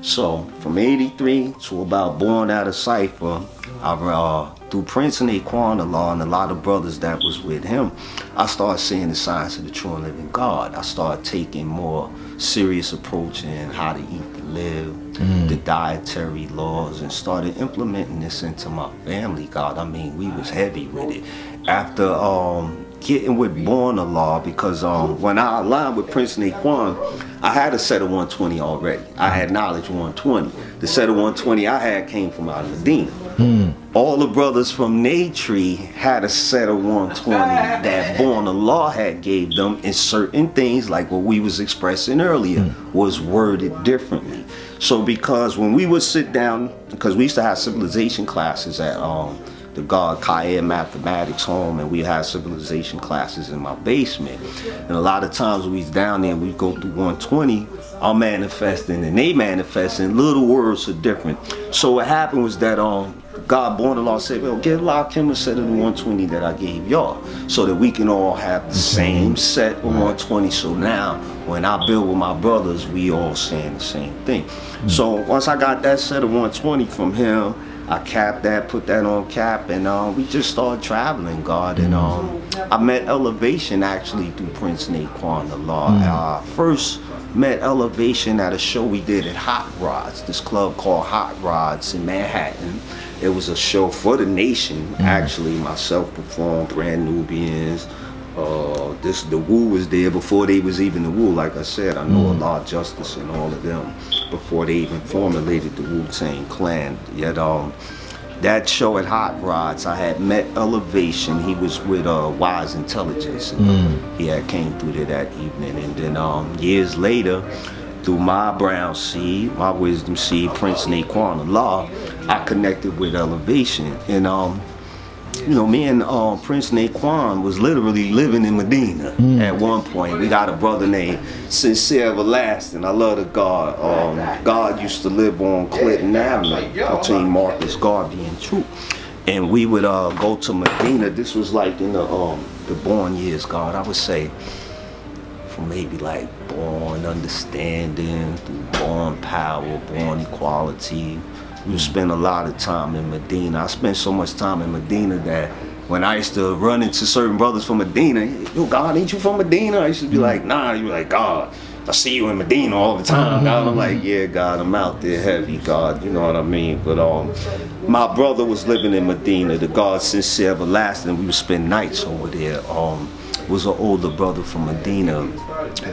So from 83 to about born out of Cypher, through Prince and Aquan Allah and a lot of brothers that was with him, I started seeing the signs of the true and living God. I started taking more serious approach in how to eat to live, the dietary laws, and started implementing this into my family, God. I mean, we was heavy with it. After getting with Born Allah, because when I aligned with Prince Naquan, I had a set of 120 already. I had knowledge 120. The set of 120 I had came from out of Medina. All the brothers from Tree had a set of 120 that Born Allah had gave them, and certain things like what we was expressing earlier was worded differently. So because when we would sit down, because we used to have civilization classes at the God Kaya Mathematics home, and we had civilization classes in my basement, and a lot of times when we was down there, we go through 120, I'm manifesting and they manifesting, little words are different. So what happened was that God Born Allah said, well, give Lakim a set of the 120 that I gave y'all, so that we can all have the same set of 120. So now when I build with my brothers, we all saying the same thing. So once I got that set of 120 from him, I capped that, put that on cap, and we just started traveling, God. And I met Elevation actually through Prince Naquan Allah. First met Elevation at a show we did at Hot Rods, this club called Hot Rods in Manhattan. It was a show for the nation, actually. Myself performed, Brand Nubians. The Wu was there before they was even the Wu. Like I said, I know Allah Justice and all of them before they even formulated the Wu-Tang Clan. Yet that show at Hot Rods, I had met Elevation. He was with Wise Intelligence, and he had came through there that evening. And then years later, through my brown seed, my wisdom seed, Prince Naquan Allah, I connected with Elevation. And you know, me and Prince Naquan was literally living in Medina at one point. We got a brother named Sincere Everlasting. I love the God. God used to live on Clinton Avenue between Marcus Garvey and Troop. And we would go to Medina. This was like in the born years, God. I would say from maybe like born understanding, through born power, born equality. We spent a lot of time in Medina. I spent so much time in Medina that when I used to run into certain brothers from Medina, yo, God, ain't you from Medina? I used to be like, nah. You like, God, I see you in Medina all the time. God, I'm like, yeah, God, I'm out there heavy, God, you know what I mean? But my brother was living in Medina, the God Sincere Everlasting. We would spend nights over there. Was an older brother from Medina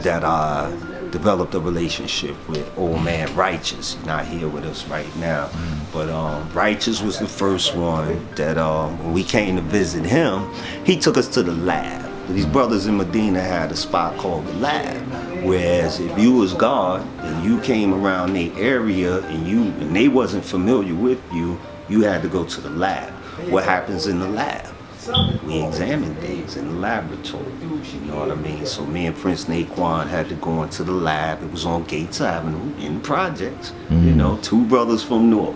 that I developed a relationship with, old man Righteous. He's not here with us right now, but Righteous was the first one that when we came to visit him, he took us to the lab. These brothers in Medina had a spot called the lab, whereas if you was God and you came around their area and they wasn't familiar with you, you had to go to the lab. What happens in the lab? We examine things in the laboratory, you know what I mean? So me and Prince Naquan had to go into the lab. It was on Gates Avenue in projects, you know, two brothers from North.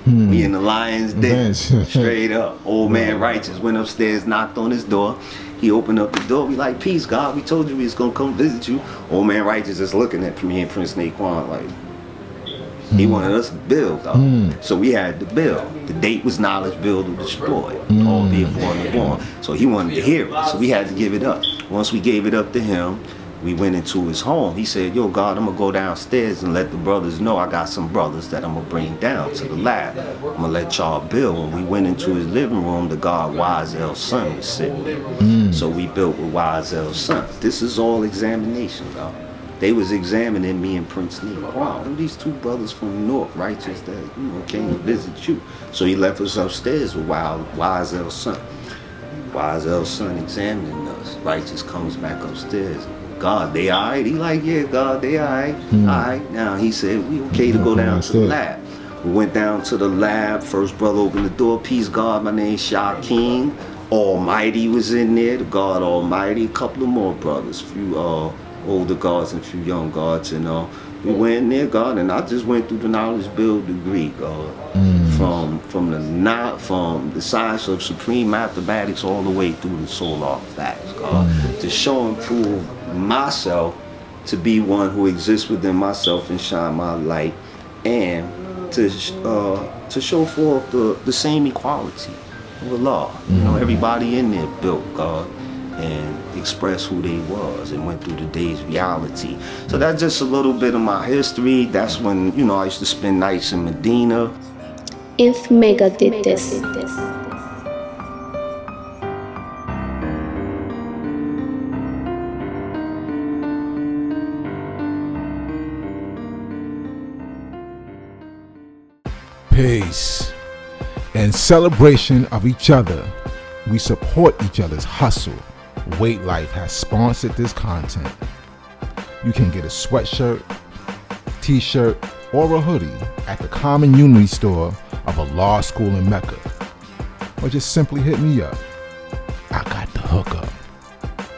We in the Lion's Den, straight up. Old man Righteous went upstairs, knocked on his door. He opened up the door. We like, peace, God. We told you we was gonna come visit you. Old man Righteous just looking at me and Prince Naquan like, he wanted us to build, though. So we had to build. The date was knowledge, build, or destroy. All being born and born. So he wanted to hear it. So we had to give it up. Once we gave it up to him, we went into his home. He said, yo, God, I'm going to go downstairs and let the brothers know I got some brothers that I'm going to bring down to the lab. I'm going to let y'all build. When we went into his living room, the God Wise L's son was sitting there. So we built with Wise L's son. This is all examination, God. They was examining me and Prince Naquan. These two brothers from North, Righteous, that, you know, came to visit you. So he left us upstairs with Wise L's son. Wise L's son examining us. Righteous comes back upstairs. God, they all right? He like, yeah, God, they all right. All right. Now he said, we okay to go down to the lab. We went down to the lab. First brother opened the door. Peace, God, my name's Sharik. Almighty was in there. The God Almighty. A couple of more brothers. Few older guards and a few young guards, and we went in there, God, and I just went through the knowledge build degree, God, from the science of supreme mathematics all the way through the solar facts, God, to show and prove myself to be one who exists within myself and shine my light and to show forth the same equality of Allah. You know, everybody in there built God and expressed who they was and went through the day's reality. So that's just a little bit of my history. That's when, you know, I used to spend nights in Medina. If Mecca did this. Peace. In celebration of each other, we support each other's hustle. Weight Life has sponsored this content. You can get a sweatshirt, t-shirt, or a hoodie at the Common Unity store of a law school in Mecca. Or just simply hit me up. I got the hookup.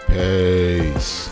Peace.